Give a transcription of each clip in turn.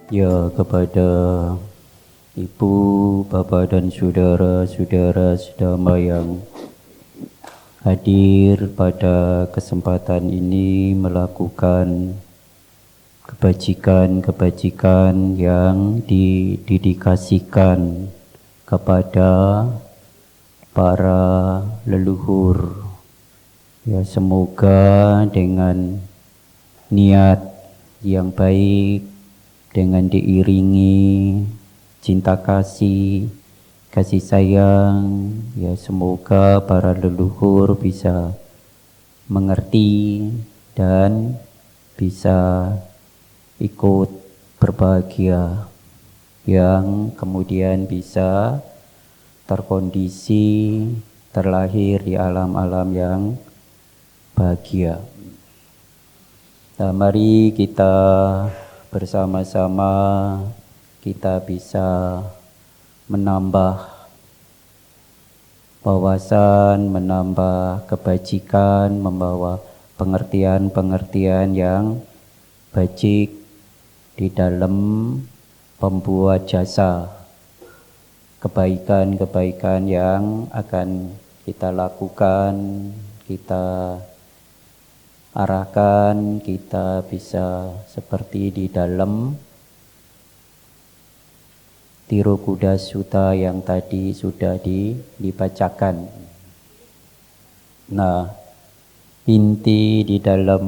Ya, kepada Ibu, Bapak dan saudara-saudara sedama yang hadir pada kesempatan ini melakukan kebajikan-kebajikan yang didedikasikan kepada para leluhur. Ya, semoga dengan niat yang baik, dengan diiringi cinta kasih, kasih sayang, ya semoga para leluhur bisa mengerti dan bisa ikut berbahagia, yang kemudian bisa terkondisi, terlahir di alam-alam yang bahagia. Nah, mari kita bersama-sama kita bisa menambah wawasan, menambah kebajikan, membawa pengertian-pengertian yang bajik di dalam pembuat jasa kebaikan-kebaikan yang akan kita lakukan, kita arahkan, kita bisa seperti di dalam Tiro Kuda Sutta yang tadi sudah dibacakan. Nah, inti di dalam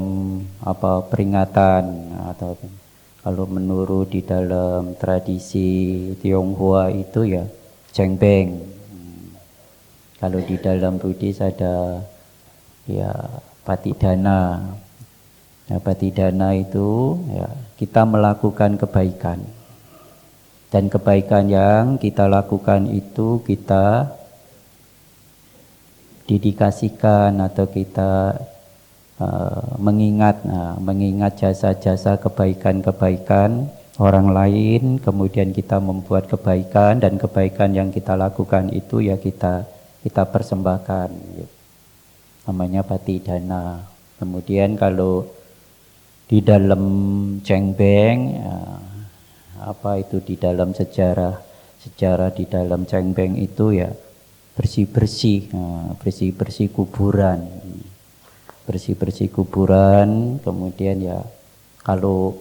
peringatan atau kalau menurut di dalam tradisi Tionghoa itu ya Cengbeng. Kalau di dalam Buddhis ada ya Patidana. Nah, Patidana itu ya kita melakukan kebaikan. Dan kebaikan yang kita lakukan itu kita dedikasikan atau kita mengingat jasa-jasa kebaikan-kebaikan orang lain, kemudian kita membuat kebaikan dan kebaikan yang kita lakukan itu ya kita persembahkan. Namanya Patidana. Kemudian kalau di dalam Cengbeng itu di dalam sejarah di dalam Cengbeng itu ya bersih-bersih kuburan. Bersih-bersih kuburan, kemudian ya kalau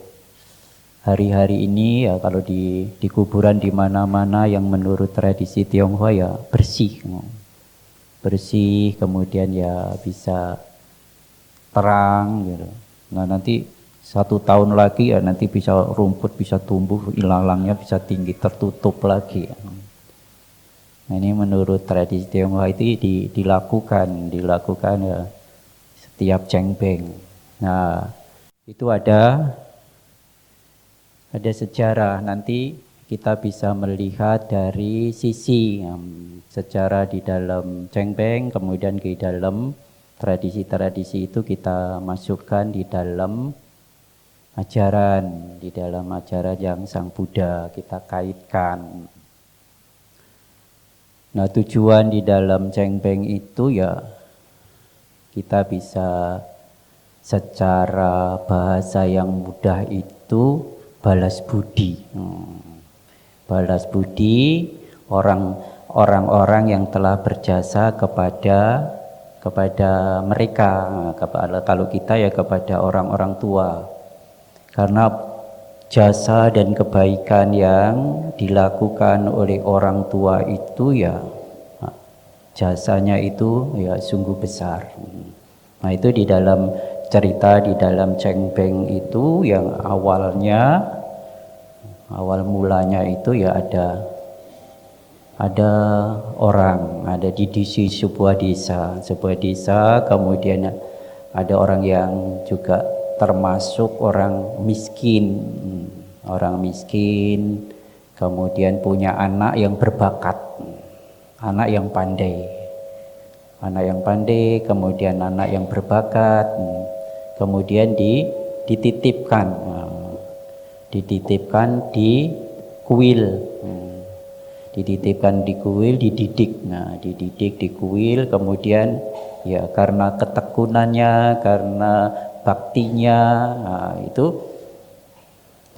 hari-hari ini ya kalau di kuburan di mana-mana yang menurut tradisi Tionghoa ya bersih. Bersih, kemudian ya bisa terang gitu. Nah, nanti 1 tahun lagi ya nanti bisa rumput bisa tumbuh, ilalangnya bisa tinggi, tertutup lagi. Nah, ini menurut tradisi Tionghoa itu dilakukan ya setiap Cengbeng. Nah, itu ada sejarah. Nanti kita bisa melihat dari sisi sejarah di dalam Cengbeng, kemudian di dalam tradisi-tradisi itu kita masukkan di dalam ajaran yang Sang Buddha kita kaitkan. Nah, tujuan di dalam Cengbeng itu ya kita bisa secara bahasa yang mudah itu balas budi. Balas budi orang-orang yang telah berjasa kepada mereka. Kalau kita ya kepada orang-orang tua. Karena jasa dan kebaikan yang dilakukan oleh orang tua itu ya jasanya itu ya sungguh besar. Nah, itu di dalam cerita di dalam Cengbeng itu yang awal mulanya itu ya ada orang, ada di sebuah desa, kemudian ada orang yang juga termasuk orang miskin, kemudian punya anak yang berbakat, anak yang pandai, kemudian anak yang berbakat, kemudian dititipkan di kuil, dididik. Nah, dididik di kuil, kemudian ya karena ketekunannya, karena baktinya, itu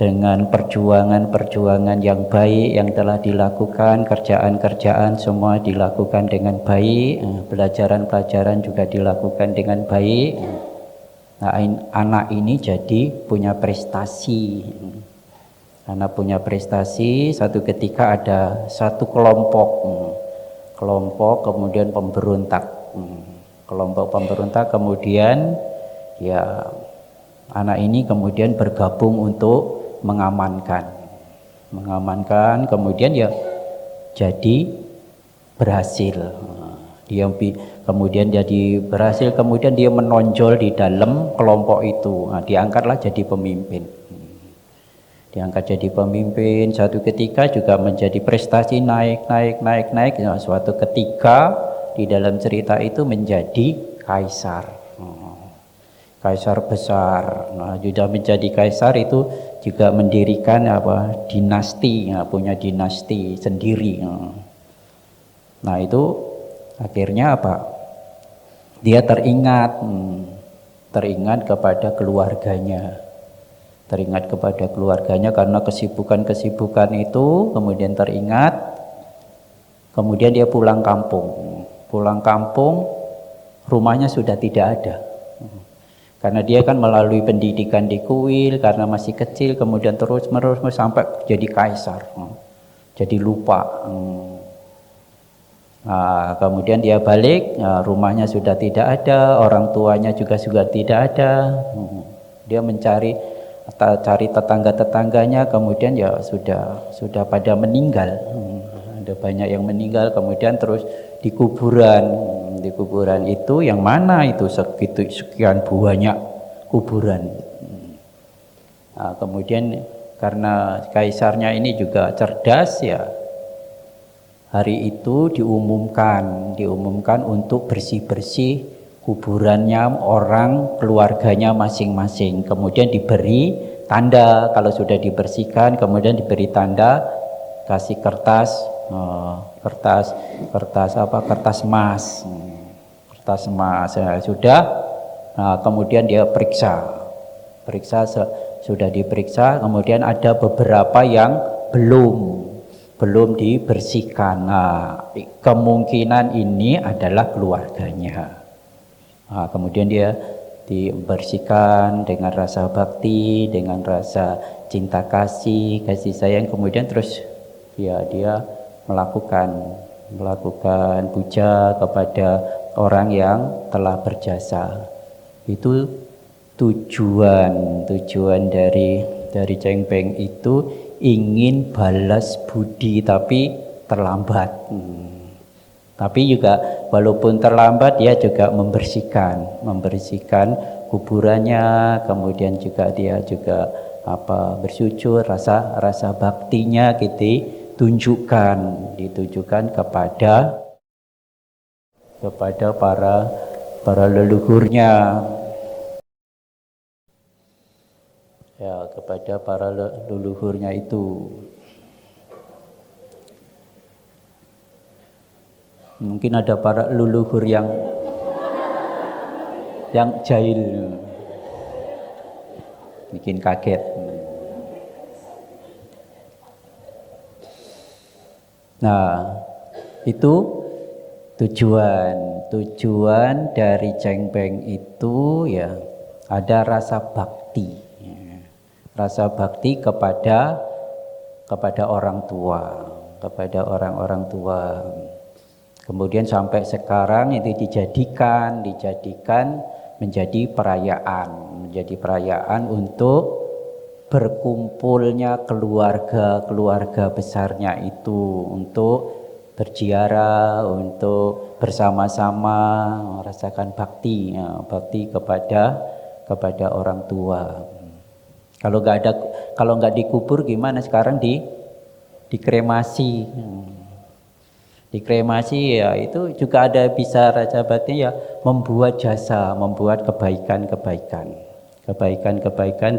dengan perjuangan-perjuangan yang baik yang telah dilakukan, kerjaan-kerjaan semua dilakukan dengan baik, pelajaran-pelajaran juga dilakukan dengan baik. Nah, anak ini jadi punya prestasi. Anak punya prestasi, satu ketika ada satu kelompok kemudian pemberontak. Kelompok pemberontak kemudian ya anak ini kemudian bergabung untuk mengamankan, kemudian ya jadi berhasil. Dia kemudian jadi berhasil, kemudian dia menonjol di dalam kelompok itu. Nah, diangkatlah jadi pemimpin. Diangkat jadi pemimpin, suatu ketika juga menjadi prestasi naik. Nah, suatu ketika di dalam cerita itu menjadi kaisar. Kaisar besar. Nah, sudah menjadi kaisar itu juga mendirikan dinasti, punya dinasti sendiri. Nah, itu akhirnya dia teringat kepada keluarganya. Teringat kepada keluarganya karena kesibukan itu, kemudian teringat, kemudian dia pulang kampung, rumahnya sudah tidak ada. Karena dia kan melalui pendidikan di kuil, karena masih kecil, kemudian terus sampai jadi kaisar, jadi lupa. Nah, kemudian dia balik, rumahnya sudah tidak ada, orang tuanya juga tidak ada. Dia cari tetangga-tetangganya, kemudian ya sudah pada meninggal. Ada banyak yang meninggal, kemudian terus di kuburan itu yang mana itu sekian banyak kuburan. Nah, kemudian karena kaisarnya ini juga cerdas ya, hari itu diumumkan untuk bersih-bersih kuburannya orang keluarganya masing-masing. Kemudian diberi tanda kalau sudah dibersihkan, kemudian diberi tanda, kasih kertas emas. Ya, sudah. Nah, kemudian dia periksa sudah diperiksa, kemudian ada beberapa yang belum dibersihkan. Nah, kemungkinan ini adalah keluarganya. Nah, kemudian dia dibersihkan dengan rasa bakti, dengan rasa cinta kasih sayang, kemudian terus ya dia melakukan puja kepada orang yang telah berjasa. Itu tujuan dari Cheng Peng itu ingin balas budi, tapi terlambat. Tapi juga walaupun terlambat, dia juga membersihkan kuburannya, kemudian juga dia juga bersujud, rasa baktinya ditujukan kepada para leluhurnya. Ya, kepada para leluhurnya itu. Mungkin ada para leluhur yang jahil, bikin kaget. Nah, itu tujuan dari Cheng Peng itu ya, ada rasa bakti kepada orang tua, kepada orang-orang tua. Kemudian sampai sekarang itu dijadikan menjadi perayaan untuk berkumpulnya keluarga besarnya itu, untuk berziarah, untuk bersama-sama merasakan bakti kepada orang tua. Kalau nggak dikubur gimana? Sekarang dikremasi. Dikremasi ya, itu juga ada bisa rasa bakti ya, membuat kebaikan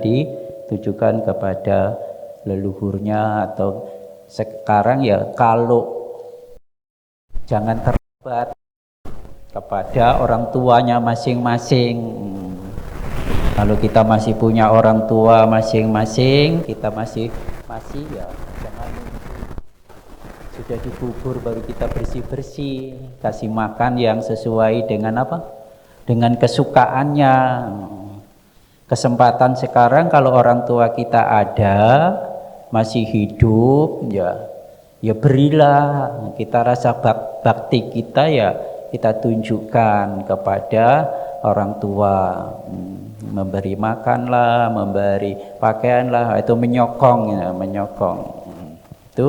ditujukan kepada leluhurnya. Atau sekarang ya, kalau jangan terlambat kepada orang tuanya masing-masing. Kalau kita masih punya orang tua masing-masing, kita masih ya jangan sudah dikubur baru kita bersih-bersih, kasih makan yang sesuai dengan apa? Dengan kesukaannya. Kesempatan sekarang kalau orang tua kita ada, masih hidup, ya berilah. Kita rasa bakti kita ya kita tunjukkan kepada orang tua. Memberi makan lah, memberi pakaian lah, itu menyokong ya, menyokong. Itu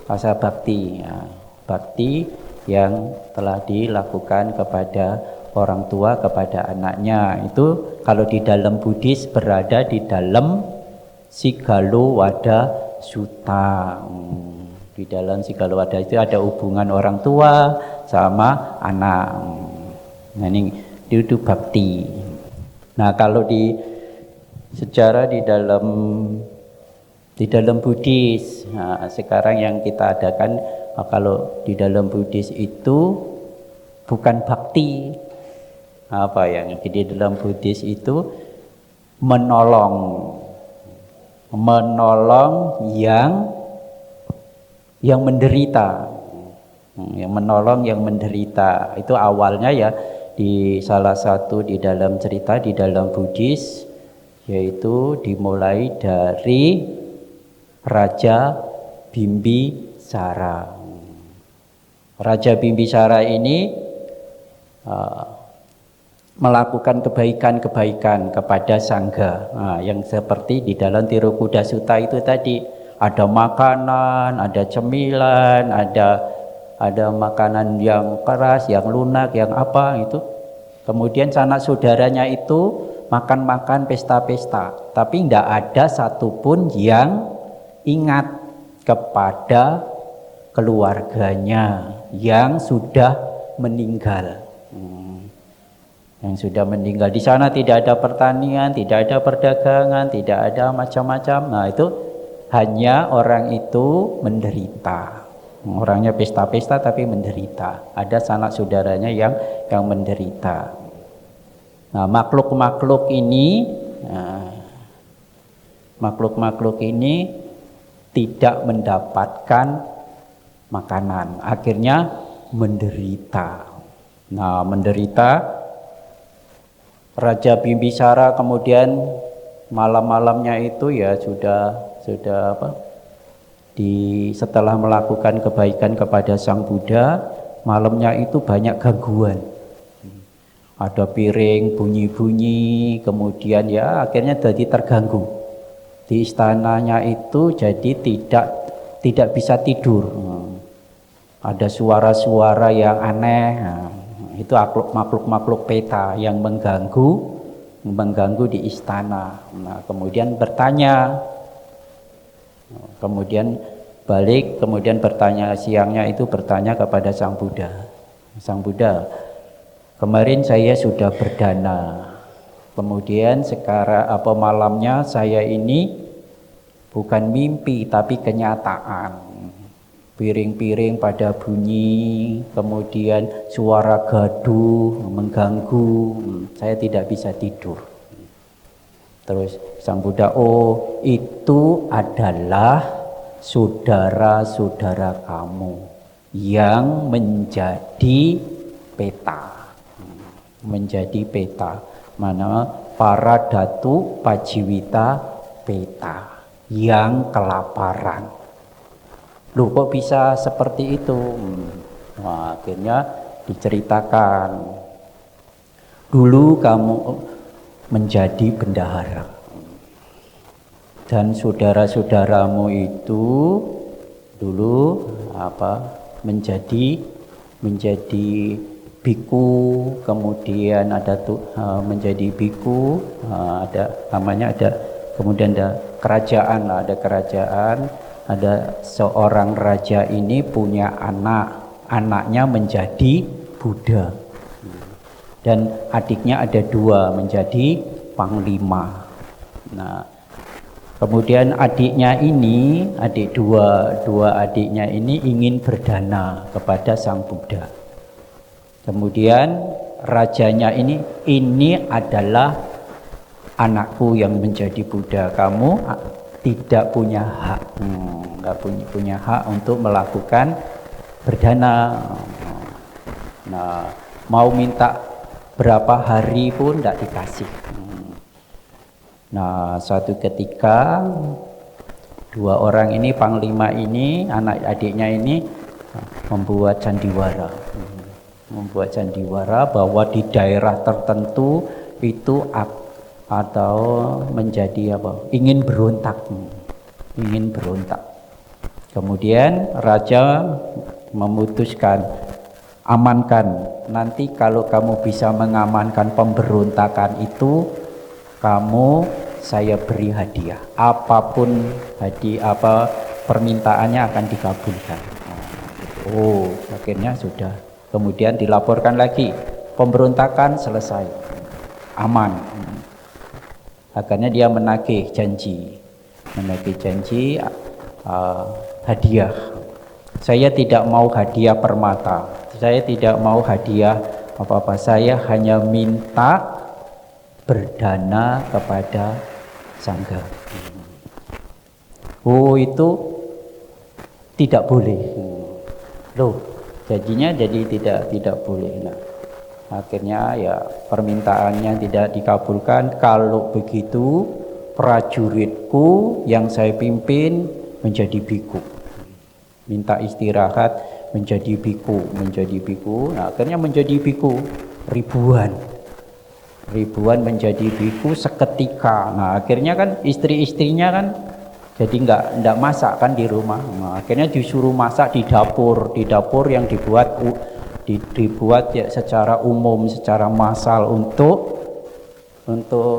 rasa bakti ya. Bakti yang telah dilakukan kepada orang tua kepada anaknya. Itu kalau di dalam Buddhis berada di dalam Sigalo Wada Sutta. Di dalam Sigalo Wada itu ada hubungan orang tua sama anak. Nah ini itu bakti. Nah kalau di sejarah di dalam Buddhis, nah, sekarang yang kita adakan kalau di dalam Buddhis itu bukan bakti, apa yang di dalam Buddhis itu menolong yang menderita, menolong yang menderita. Itu awalnya ya di salah satu di dalam cerita di dalam Buddhis, yaitu dimulai dari Raja Bimbisara. Raja Bimbisara ini melakukan kebaikan-kebaikan kepada sangga. Nah, yang seperti di dalam Tirukuda Sutta itu tadi, ada makanan, ada cemilan, ada makanan yang keras, yang lunak, yang apa itu. Kemudian sanak saudaranya itu makan-makan, pesta-pesta, tapi tidak ada satupun yang ingat kepada keluarganya yang sudah meninggal. Yang sudah meninggal di sana tidak ada pertanian, tidak ada perdagangan, tidak ada macam-macam. Nah itu hanya orang itu menderita. Orangnya pesta-pesta tapi menderita. Ada sanak saudaranya yang menderita. Nah makhluk-makhluk ini tidak mendapatkan makanan, akhirnya menderita. Nah menderita. Raja Bimbisara kemudian malam-malamnya itu ya sudah setelah melakukan kebaikan kepada Sang Buddha, malamnya itu banyak gangguan. Ada piring bunyi-bunyi, kemudian ya akhirnya jadi terganggu. Di istananya itu jadi tidak bisa tidur. Ada suara-suara yang aneh. Itu makhluk-makhluk peta yang mengganggu di istana. Nah, kemudian bertanya, kemudian balik, kemudian bertanya siangnya itu bertanya kepada Sang Buddha. Sang Buddha, kemarin saya sudah berdana. Kemudian sekarang malamnya saya ini bukan mimpi tapi kenyataan. Piring-piring pada bunyi, kemudian suara gaduh mengganggu, saya tidak bisa tidur. Terus Sang Buddha, oh itu adalah saudara-saudara kamu yang menjadi peta. Menjadi peta. Mana para datu pajiwita peta yang kelaparan. Loh kok bisa seperti itu? Nah, akhirnya diceritakan. Dulu kamu menjadi bendahara. Dan saudara-saudaramu itu dulu menjadi biku, kemudian menjadi biku, kemudian ada kerajaan, ada seorang raja ini punya anaknya menjadi Buddha, dan adiknya ada 2 menjadi panglima. Nah, kemudian dua adiknya ini ingin berdana kepada Sang Buddha. Kemudian rajanya ini adalah anakku yang menjadi Buddha, kamu tidak punya hak, nggak punya hak untuk melakukan berdana. Nah, mau minta berapa hari pun tidak dikasih. Nah, suatu ketika dua orang ini, panglima ini, anak adiknya ini membuat sandiwara bahwa di daerah tertentu itu atau menjadi ingin berontak. Kemudian raja memutuskan, amankan, nanti kalau kamu bisa mengamankan pemberontakan itu, saya beri hadiah, apapun permintaannya akan dikabulkan. Akhirnya sudah. Kemudian dilaporkan lagi, pemberontakan selesai, aman. Akhirnya dia menagih janji hadiah. Saya tidak mau hadiah permata, saya tidak mau hadiah apa-apa, saya hanya minta berdana kepada sangga. Itu tidak boleh. Janjinya jadi tidak boleh. Nah, akhirnya ya permintaannya tidak dikabulkan. Kalau begitu prajuritku yang saya pimpin menjadi biku, minta istirahat menjadi biku. Nah, akhirnya menjadi biku ribuan menjadi biku seketika. Nah, akhirnya kan istri-istrinya kan jadi enggak masak kan di rumah. Nah, akhirnya disuruh masak di dapur yang dibuat ya secara umum, secara massal untuk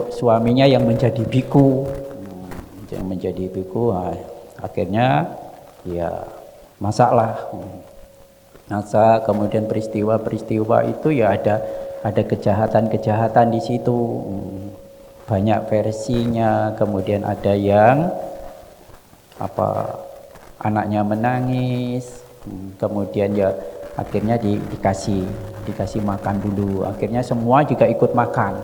suaminya yang menjadi biku. Nah, akhirnya ya masak, kemudian peristiwa itu ya ada kejahatan di situ, banyak versinya. Kemudian ada yang anaknya menangis, kemudian ya akhirnya dikasih makan dulu. Akhirnya semua juga ikut makan,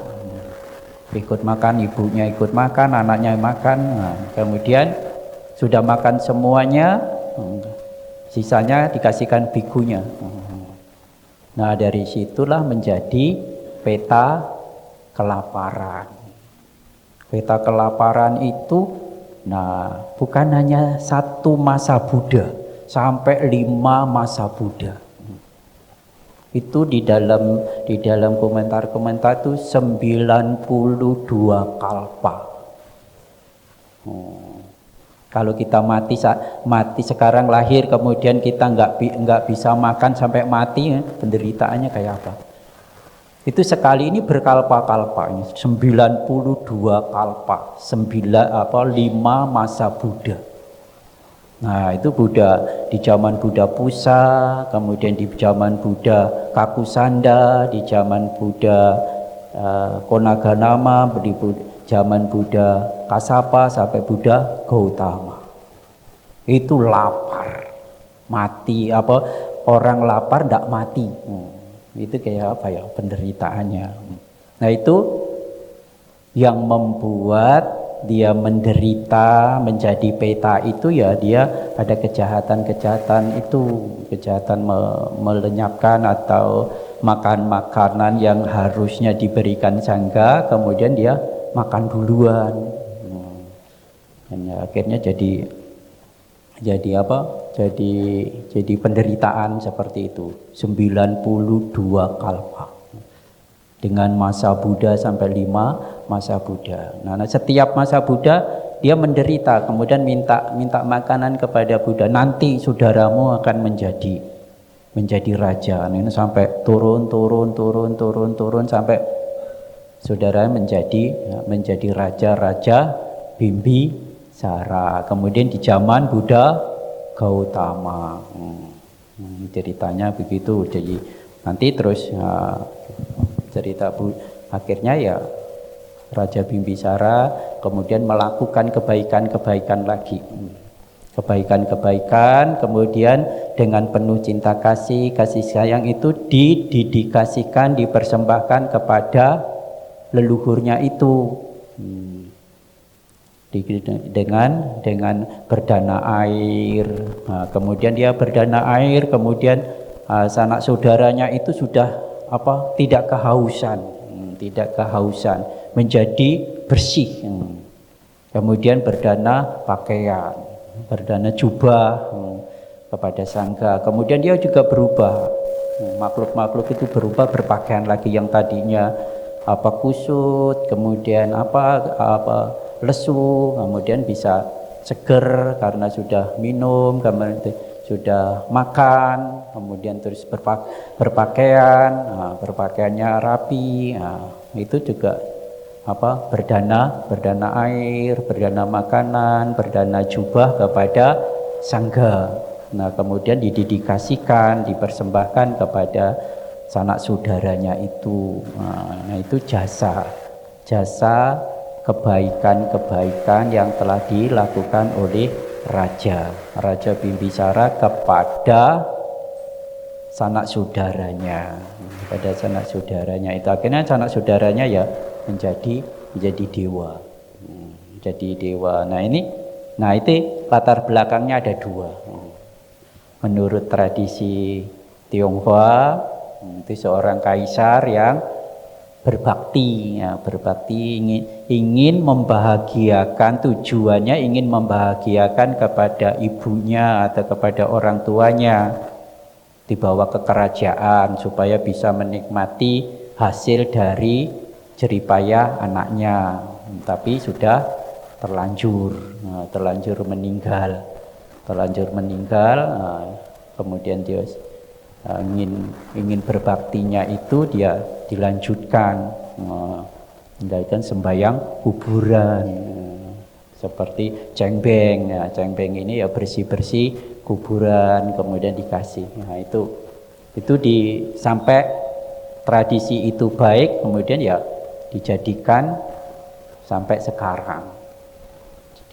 ibunya ikut makan, anaknya makan. Nah, kemudian sudah makan semuanya, sisanya dikasihkan bikunya. Nah, dari situlah menjadi peta kelaparan. Peta kelaparan itu, bukan hanya satu masa Buddha, sampai 5 masa Buddha. Itu di dalam komentar-komentar itu 92 kalpa. Kalau kita mati sekarang lahir, kemudian kita nggak bisa makan sampai mati, penderitaannya kayak apa? Itu sekali ini berkalpa-kalpa, ini 92 kalpa, 5 masa Buddha. Nah, itu Buddha di zaman Buddha Pusa, kemudian di zaman Buddha Kakusanda, di zaman Buddha Konaganama, di zaman Buddha Kasapa sampai Buddha Gautama. Itu lapar, mati orang lapar ndak mati. Itu kayak apa ya penderitaannya. Nah, itu yang membuat dia menderita menjadi peta itu ya, dia ada kejahatan itu, kejahatan melenyapkan atau makan makanan yang harusnya diberikan sangga, kemudian dia makan duluan. Dan ya, akhirnya jadi penderitaan seperti itu. 92 kalpa dengan masa Buddha sampai 5 masa Buddha. Nah, setiap masa Buddha dia menderita, kemudian minta makanan kepada Buddha. Nanti saudaramu akan menjadi raja. Nah, ini sampai turun sampai saudara menjadi raja Bimbisara. Kemudian di zaman Buddha Gautama. Ceritanya begitu. Jadi nanti terus cerita akhirnya ya Raja Bimbisara kemudian melakukan kebaikan lagi. Kebaikan, kemudian dengan penuh cinta kasih sayang itu didedikasikan, dipersembahkan kepada leluhurnya itu. Dengan berdana air. Nah, kemudian dia berdana air, kemudian sanak saudaranya itu sudah tidak kehausan, menjadi bersih. Kemudian berdana pakaian, berdana jubah kepada sangga. Kemudian dia juga berubah. Makhluk-makhluk itu berubah berpakaian lagi yang tadinya kusut, kemudian lesu, kemudian bisa seger karena sudah minum, kemudian sudah makan, kemudian terus berpakaian, berpakaiannya rapi. Itu juga berdana air, berdana makanan, berdana jubah kepada sangga. Nah, kemudian didedikasikan, dipersembahkan kepada sanak saudaranya itu. Nah, itu jasa kebaikan yang telah dilakukan oleh Raja Bimbisara kepada sanak saudaranya. Pada sanak saudaranya itu akhirnya sanak saudaranya ya menjadi dewa. Menjadi dewa. Nah, itu latar belakangnya ada dua. Menurut tradisi Tionghoa, itu seorang kaisar yang berbakti, ingin membahagiakan, tujuannya ingin membahagiakan kepada ibunya atau kepada orang tuanya, dibawa ke kerajaan supaya bisa menikmati hasil dari jeripayah anaknya, tapi sudah terlanjur meninggal. Kemudian dia ingin berbaktinya itu dia dilanjutkan sembahyang kuburan seperti cengbeng. Cengbeng ini ya bersih kuburan, kemudian dikasih. Nah, itu sampai tradisi itu baik, kemudian ya dijadikan sampai sekarang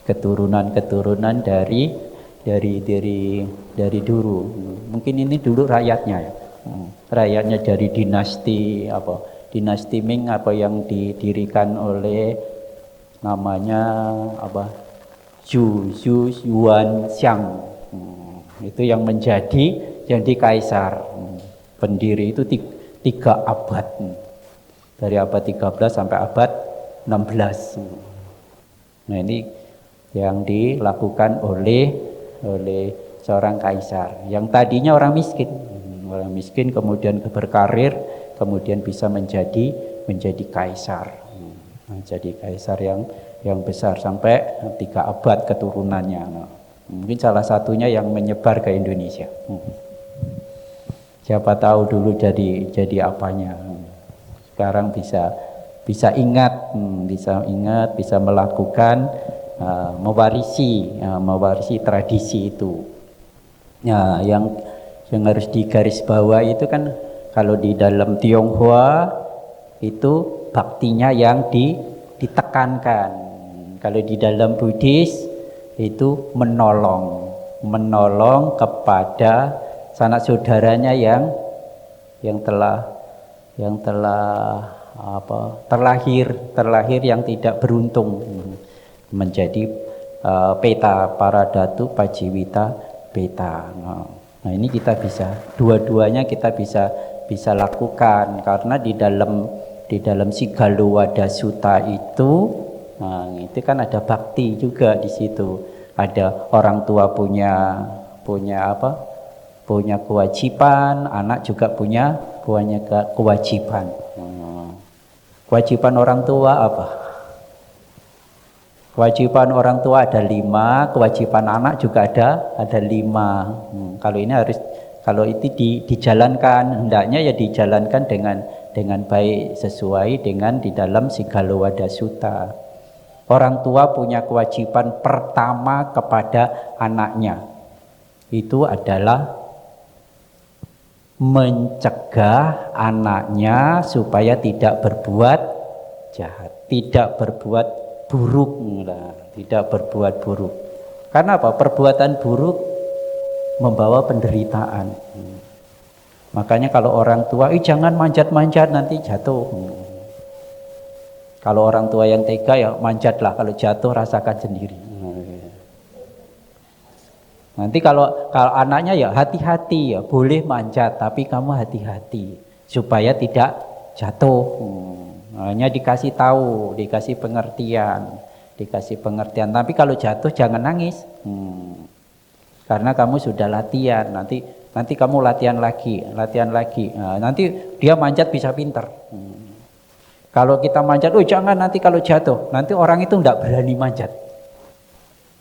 keturunan dari dulu. Mungkin ini dulu rakyatnya ya. Rakyatnya dari dinasti Ming yang didirikan oleh namanya Zhu Yuanxiang. Itu yang jadi kaisar. Pendiri itu 3 abad. Dari abad 13 sampai abad 16. Nah, ini yang dilakukan oleh seorang kaisar yang tadinya orang miskin kemudian berkarir, kemudian bisa menjadi kaisar, menjadi kaisar yang besar sampai 3 abad keturunannya. Mungkin salah satunya yang menyebar ke Indonesia. Siapa tahu dulu jadi apanya. Sekarang bisa ingat, bisa melakukan, mewarisi tradisi itu. Nah, yang harus digarisbawahi itu kan kalau di dalam Tionghoa itu baktinya yang ditekankan. Kalau di dalam Buddhis itu menolong kepada sanak saudaranya yang terlahir yang tidak beruntung menjadi peta para datu pajiwita peta. Nah, ini kita dua-duanya kita bisa lakukan karena di dalam Sigalowadah Sutta itu kan ada bakti juga di situ. Ada orang tua punya kewajiban, anak juga punya kewajiban. Kewajiban orang tua apa? Kewajiban orang tua ada 5, kewajiban anak juga ada 5. Kalau itu dijalankan, hendaknya ya dijalankan dengan baik sesuai dengan di dalam Sigalowadah Sutta. Orang tua punya kewajiban pertama kepada anaknya. Itu adalah mencegah anaknya supaya tidak berbuat jahat, tidak berbuat buruk. Karena apa? Perbuatan buruk membawa penderitaan. Makanya kalau orang tua, jangan manjat-manjat nanti jatuh. Kalau orang tua yang tega ya manjatlah, kalau jatuh rasakan sendiri. Nanti kalau anaknya ya hati-hati ya, boleh manjat tapi kamu hati-hati supaya tidak jatuh. Hanya dikasih tahu, dikasih pengertian, Tapi kalau jatuh jangan nangis. Karena kamu sudah latihan, nanti kamu latihan lagi. Nanti dia manjat bisa pinter. Kalau kita manjat, jangan nanti kalau jatuh, nanti orang itu tidak berani manjat.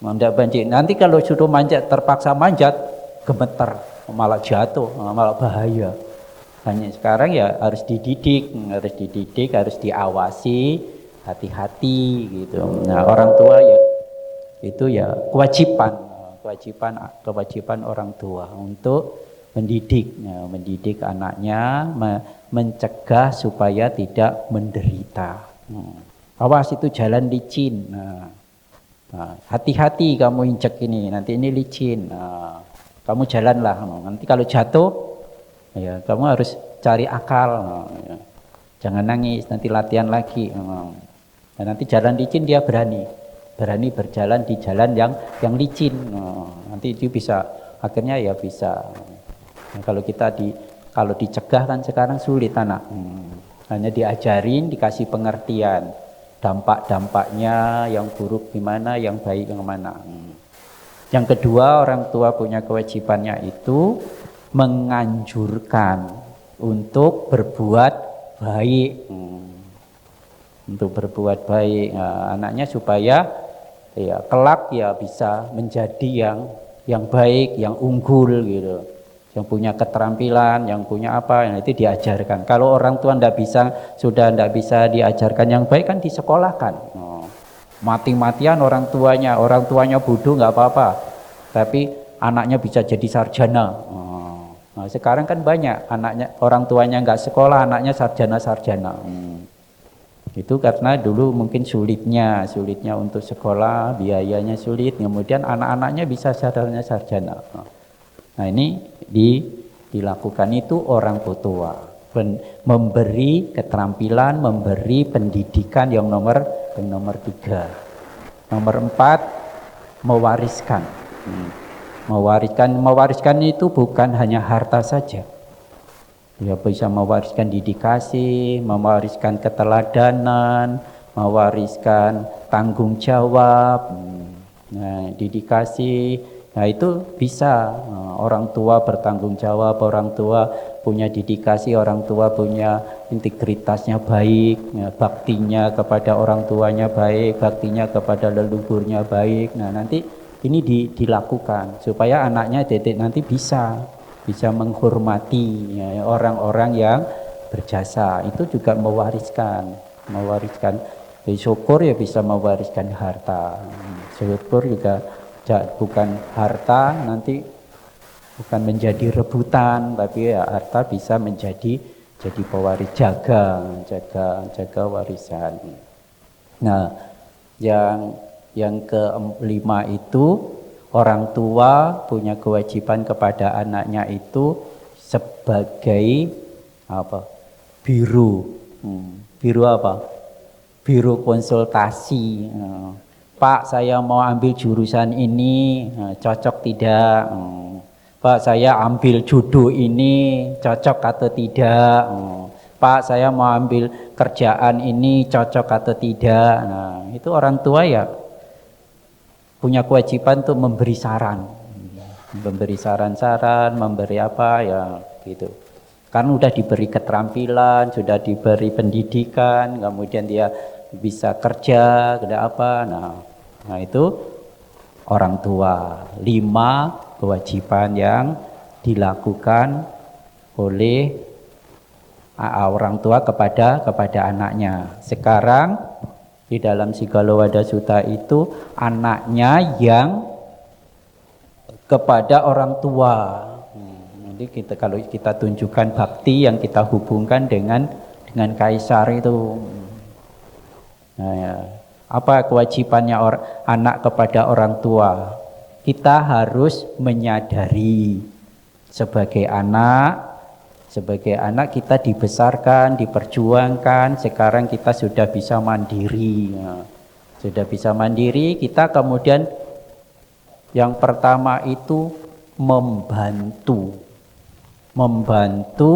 Nanti kalau sudah manjat, terpaksa manjat, gemeter, malah jatuh, malah bahaya. Hanya sekarang ya harus dididik, harus diawasi, hati-hati gitu. Nah, orang tua ya itu ya kewajiban orang tua untuk mendidik anaknya, mencegah supaya tidak menderita. Awas itu jalan licin. Hati-hati kamu injek ini, nanti ini licin. Kamu jalanlah. Nanti kalau jatuh, ya kamu harus cari akal. Jangan nangis, nanti latihan lagi. Nanti jalan licin dia berani berjalan di jalan yang licin. Nanti itu bisa, akhirnya ya bisa. Kalau kalau dicegah kan sekarang sulit anak. Hanya diajarin, dikasih pengertian. Dampak-dampaknya yang buruk gimana, yang baik yang mana. Yang kedua, orang tua punya kewajibannya itu menganjurkan untuk berbuat baik. Untuk berbuat baik anaknya supaya ya kelak ya bisa menjadi yang baik, yang unggul gitu. Yang punya keterampilan, yang punya apa, itu diajarkan. Kalau orang tua sudah tidak bisa diajarkan yang baik kan disekolahkan. Mati-matian orang tuanya bodoh nggak apa-apa, tapi anaknya bisa jadi sarjana. Nah, sekarang kan banyak orang tuanya nggak sekolah, anaknya sarjana. Itu karena dulu mungkin sulitnya untuk sekolah, biayanya sulit, kemudian anak-anaknya bisa sarjana. Nah ini dilakukan itu orang tua, memberi keterampilan, memberi pendidikan yang nomor 3. Nomor 4, mewariskan. Mewariskan itu bukan hanya harta saja. Ya bisa mewariskan dedikasi, mewariskan keteladanan, mewariskan tanggung jawab. Nah, dedikasi, nah itu bisa orang tua bertanggung jawab, orang tua punya dedikasi, orang tua punya integritasnya baik, ya, baktinya kepada orang tuanya baik, baktinya kepada leluhurnya baik. Nah nanti ini dilakukan supaya anaknya nanti bisa menghormati ya, orang-orang yang berjasa. Itu juga mewariskan syukur ya bisa mewariskan harta. Syukur juga bukan harta nanti bukan menjadi rebutan, tapi ya harta bisa menjadi pewaris, jaga warisan. Nah, yang kelima itu orang tua punya kewajiban kepada anaknya itu sebagai apa? Biru apa? Biru konsultasi. Pak, saya mau ambil jurusan ini, cocok tidak? Pak, saya ambil jodoh ini, cocok atau tidak? Pak, saya mau ambil kerjaan ini, cocok atau tidak? Nah, itu orang tua ya punya kewajiban untuk memberi saran, memberi apa ya gitu. Karena sudah diberi keterampilan, sudah diberi pendidikan, kemudian dia bisa kerja, ada apa? Nah itu orang tua. 5 kewajiban yang dilakukan oleh orang tua kepada anaknya. Sekarang di dalam Sigala Sutta itu anaknya yang kepada orang tua. Jadi kalau kita tunjukkan bakti yang kita hubungkan dengan kaisar itu. Nah, ya. Apa kewajibannya anak kepada orang tua? Kita harus menyadari sebagai anak, Sebagai anak kita dibesarkan, diperjuangkan, sekarang kita sudah bisa mandiri. Nah, sudah bisa mandiri, kita kemudian yang pertama itu membantu. Membantu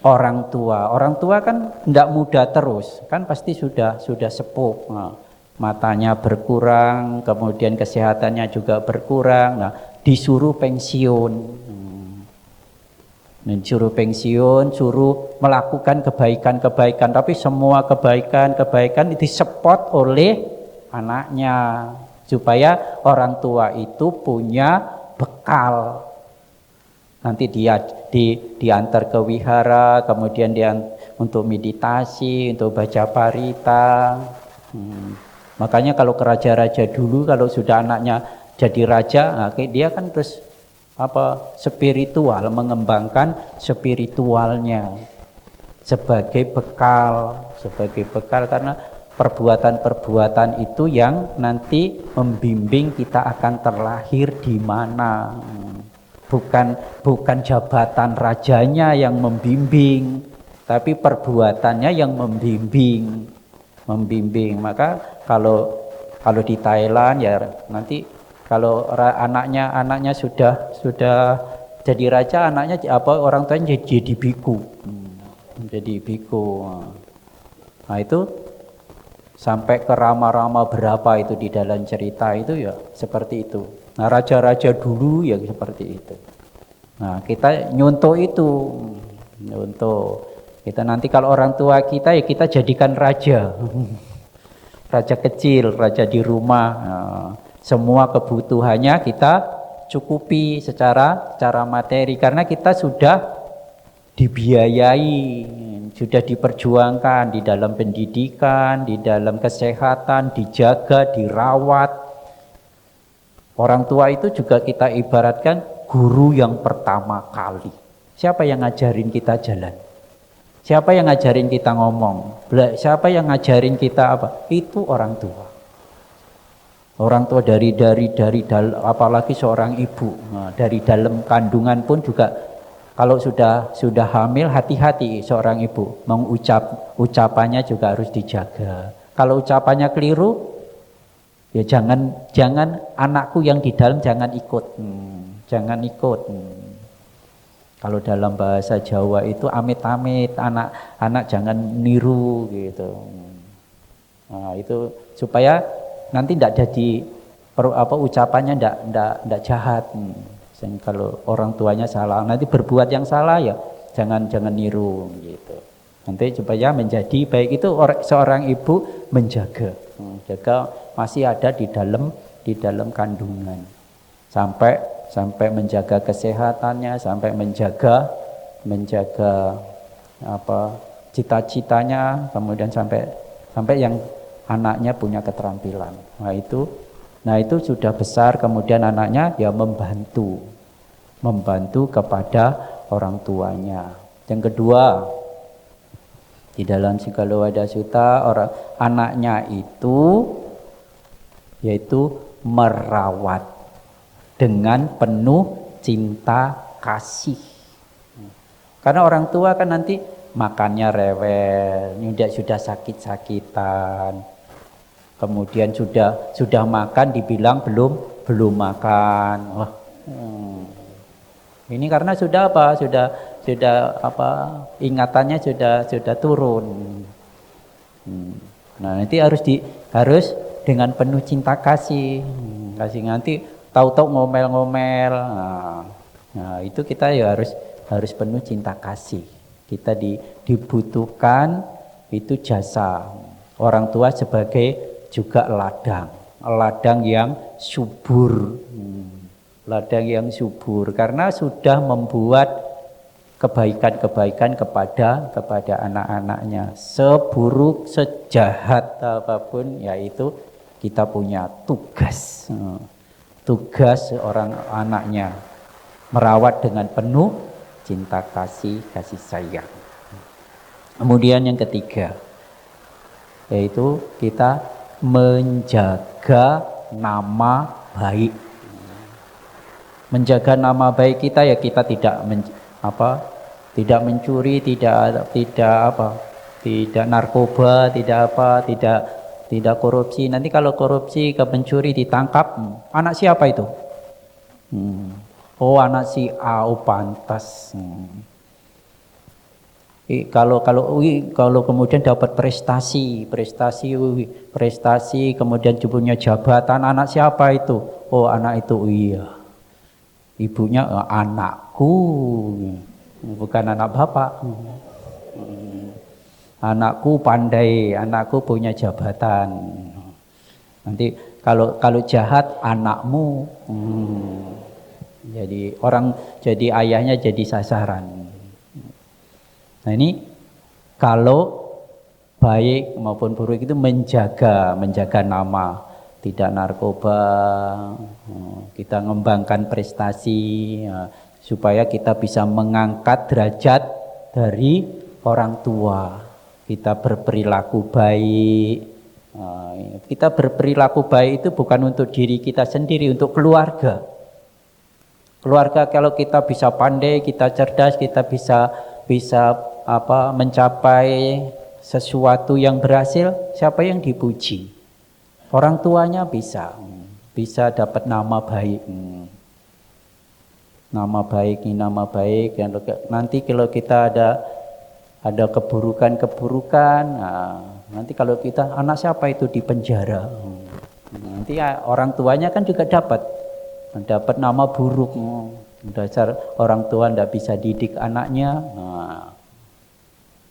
orang tua. Orang tua kan tidak muda terus, kan pasti sudah sepuh. Nah, matanya berkurang, kemudian kesehatannya juga berkurang. Nah, disuruh pensiun. Suruh pensiun, suruh melakukan kebaikan-kebaikan, tapi semua kebaikan-kebaikan disepot oleh anaknya supaya orang tua itu punya bekal. Nanti dia diantar ke wihara, kemudian dia untuk meditasi, untuk baca parita. Makanya kalau ke raja-raja dulu, kalau sudah anaknya jadi raja, nah, dia kan terus spiritual, mengembangkan spiritualnya sebagai bekal karena perbuatan-perbuatan itu yang nanti membimbing kita akan terlahir di mana. Bukan jabatan rajanya yang membimbing, tapi perbuatannya yang membimbing. Maka kalau di Thailand ya nanti kalau anaknya sudah jadi raja, anaknya orang tuanya jadi biku. Jadi biku. Nah, itu sampai ke rama-rama berapa itu di dalam cerita itu ya seperti itu. Nah, raja-raja dulu ya seperti itu. Nah, kita nyontoh itu. Nyontoh. Kita nanti kalau orang tua kita ya kita jadikan raja. Raja kecil, raja di rumah. Nah, semua kebutuhannya kita cukupi secara materi karena kita sudah dibiayai, sudah diperjuangkan di dalam pendidikan, di dalam kesehatan, dijaga, dirawat. Orang tua itu juga kita ibaratkan guru yang pertama kali. Siapa yang ngajarin kita jalan? Siapa yang ngajarin kita ngomong? Siapa yang ngajarin kita apa? Itu orang tua. Orang tua dari apalagi seorang ibu. Nah, dari dalam kandungan pun juga kalau sudah hamil hati-hati seorang ibu. Ucapannya juga harus dijaga. Kalau ucapannya keliru ya jangan anakku yang di dalam jangan ikut. Jangan ikut. Kalau dalam bahasa Jawa itu amit-amit, anak jangan niru gitu. Nah, itu supaya nanti tidak jadi ucapannya tidak jahat. Kalau orang tuanya salah, nanti berbuat yang salah ya jangan niru gitu. Nanti supaya menjadi baik itu seorang ibu menjaga masih ada di dalam kandungan sampai menjaga kesehatannya, sampai menjaga cita-citanya, kemudian sampai yang anaknya punya keterampilan. Nah itu sudah besar, kemudian anaknya ya membantu kepada orang tuanya. Yang kedua, di dalam Sigalowadah Sutta anaknya itu yaitu merawat dengan penuh cinta kasih. Karena orang tua kan nanti makannya rewel, sudah sakit-sakitan. Kemudian sudah makan dibilang belum makan. Wah, ini karena sudah ingatannya sudah turun. Nah, nanti harus dengan penuh cinta kasih. Kasih nanti tahu-tahu ngomel-ngomel. Nah, itu kita ya harus penuh cinta kasih. Kita dibutuhkan itu jasa orang tua sebagai juga ladang yang subur, karena sudah membuat kebaikan kepada anak-anaknya. Seburuk sejahat apapun, yaitu kita punya tugas seorang anaknya merawat dengan penuh cinta kasih sayang. Kemudian yang ketiga, yaitu kita menjaga nama baik. Menjaga nama baik kita ya kita tidak mencuri, tidak narkoba, tidak korupsi. Nanti kalau korupsi ke pencuri ditangkap, anak siapa itu? Oh, anak si A, oh pantas. Kalau kemudian dapat prestasi, kemudian punya jabatan, anak siapa itu? Oh, anak itu, iya. Ibunya anakku, bukan anak bapak. Anakku pandai, anakku punya jabatan. Nanti kalau jahat anakmu, jadi ayahnya jadi sasaran. Nah ini kalau baik maupun buruk itu menjaga nama, tidak narkoba, kita mengembangkan prestasi, supaya kita bisa mengangkat derajat dari orang tua. Kita berperilaku baik. Kita berperilaku baik itu bukan untuk diri kita sendiri, untuk keluarga. Keluarga kalau kita bisa pandai, kita cerdas, kita bisa mencapai sesuatu yang berhasil, siapa yang dipuji? Orang tuanya bisa dapat nama baik. Nama baik. Nanti kalau kita ada keburukan, nanti kalau kita anak siapa itu di penjara, nanti orang tuanya kan juga dapat nama buruk. Dasar orang tua tidak bisa didik anaknya.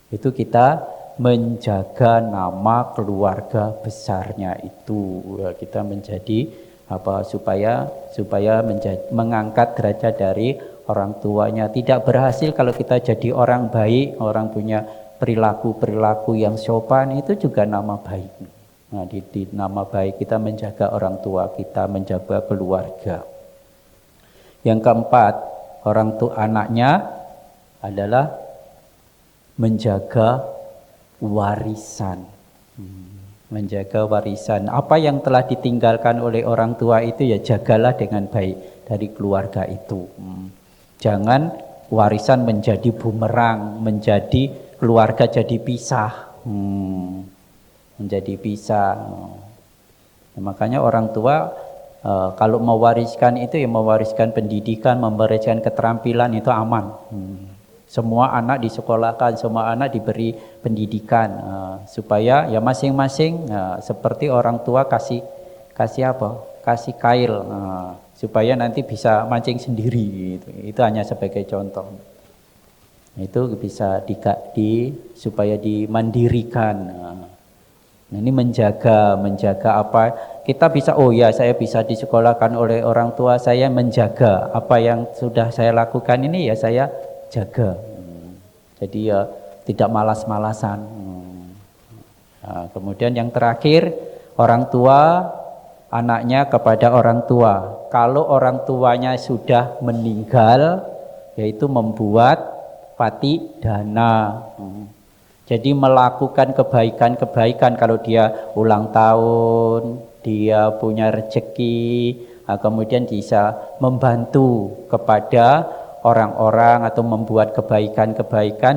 Itu kita menjaga nama keluarga besarnya itu. Kita menjadi supaya mengangkat derajat dari orang tuanya. Tidak berhasil kalau kita jadi orang baik, orang punya perilaku yang sopan, itu juga nama baik. Nah, di nama baik kita menjaga orang tua kita, menjaga keluarga. Yang keempat, orang tua anaknya adalah menjaga warisan. Menjaga warisan. Apa yang telah ditinggalkan oleh orang tua itu ya jagalah dengan baik dari keluarga itu. Jangan warisan menjadi bumerang, menjadi keluarga jadi pisah. Menjadi pisah. Nah, makanya orang tua kalau mewariskan itu ya mewariskan pendidikan, mewariskan keterampilan itu aman. Semua anak disekolahkan, semua anak diberi pendidikan supaya ya masing-masing seperti orang tua kasih kail supaya nanti bisa mancing sendiri. Itu hanya sebagai contoh. Itu bisa supaya dimandirikan. Nah, ini menjaga apa kita bisa, oh ya saya bisa disekolahkan oleh orang tua saya, menjaga apa yang sudah saya lakukan ini ya saya jaga. Jadi ya tidak malas-malasan. Nah, kemudian yang terakhir, orang tua anaknya kepada orang tua. Kalau orang tuanya sudah meninggal, yaitu membuat pati dana. Jadi melakukan kebaikan kalau dia ulang tahun, dia punya rezeki, kemudian bisa membantu kepada orang-orang atau membuat kebaikan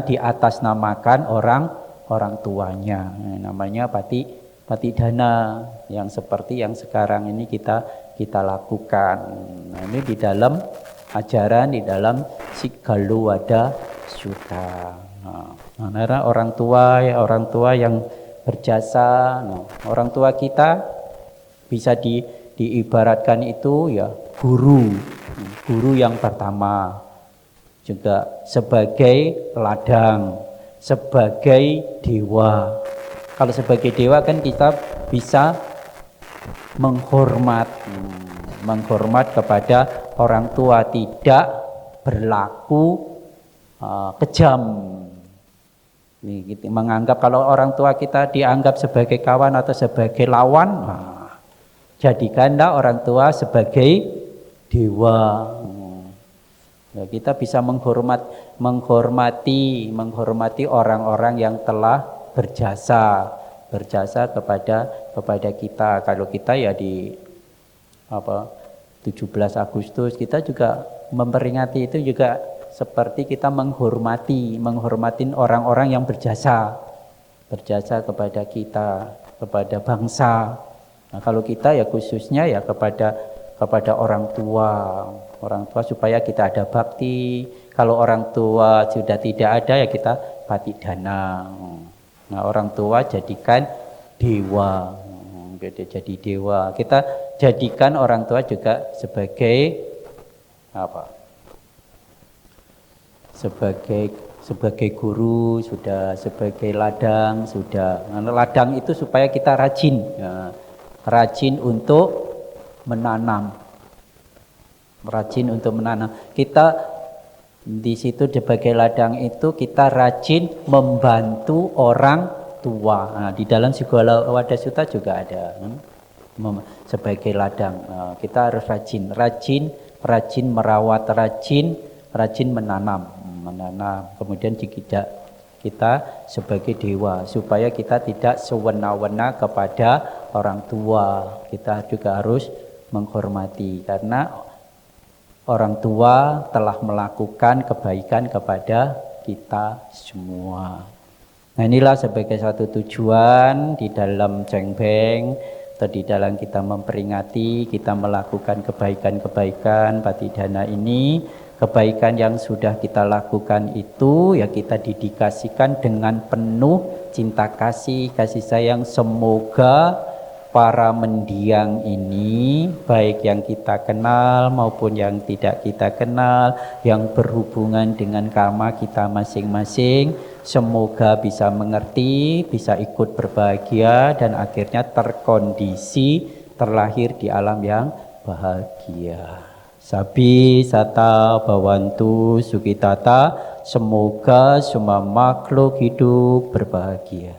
di atas namakan orang tuanya. Namanya pati dana, yang seperti yang sekarang ini kita lakukan. Nah, ini di dalam ajaran, di dalam Sigalo Wada Sutta. Nah, orang tua yang berjasa. Nah, orang tua kita bisa diibaratkan itu ya guru yang pertama, juga sebagai ladang, sebagai dewa. Kalau sebagai dewa kan kita bisa menghormat kepada orang tua, tidak berlaku kejam. Menganggap kalau orang tua kita dianggap sebagai kawan atau sebagai lawan, jadikanlah orang tua sebagai dewa. Ya, kita bisa menghormati orang-orang yang telah berjasa kepada kita. Kalau kita ya di 17 Agustus kita juga memperingati itu juga seperti kita menghormatin orang-orang yang berjasa kepada kita, kepada bangsa. Nah, kalau kita ya khususnya ya kepada orang tua supaya kita ada bakti. Kalau orang tua sudah tidak ada ya kita patidana. Nah, orang tua jadikan dewa. Jadi dewa. Kita jadikan orang tua juga sebagai apa? Sebagai guru sudah, sebagai ladang sudah. Nah, ladang itu supaya kita rajin, ya, rajin untuk menanam, Kita di situ sebagai ladang itu kita rajin membantu orang tua. Nah, di dalam Sigala Wadasuta juga ada sebagai ladang. Nah, kita harus rajin merawat, rajin menanam. Kemudian kita sebagai dewa supaya kita tidak sewena-wena kepada orang tua. Kita juga harus menghormati karena orang tua telah melakukan kebaikan kepada kita semua. Nah, inilah sebagai satu tujuan di dalam cengbeng atau di dalam kita memperingati, kita melakukan kebaikan-kebaikan patidana ini. Kebaikan yang sudah kita lakukan itu ya kita dedikasikan dengan penuh cinta kasih sayang. Semoga para mendiang ini, baik yang kita kenal maupun yang tidak kita kenal, yang berhubungan dengan karma kita masing-masing, semoga bisa mengerti, bisa ikut berbahagia dan akhirnya terkondisi terlahir di alam yang bahagia. Sabi sata bawantu sukitata, semoga semua makhluk hidup berbahagia.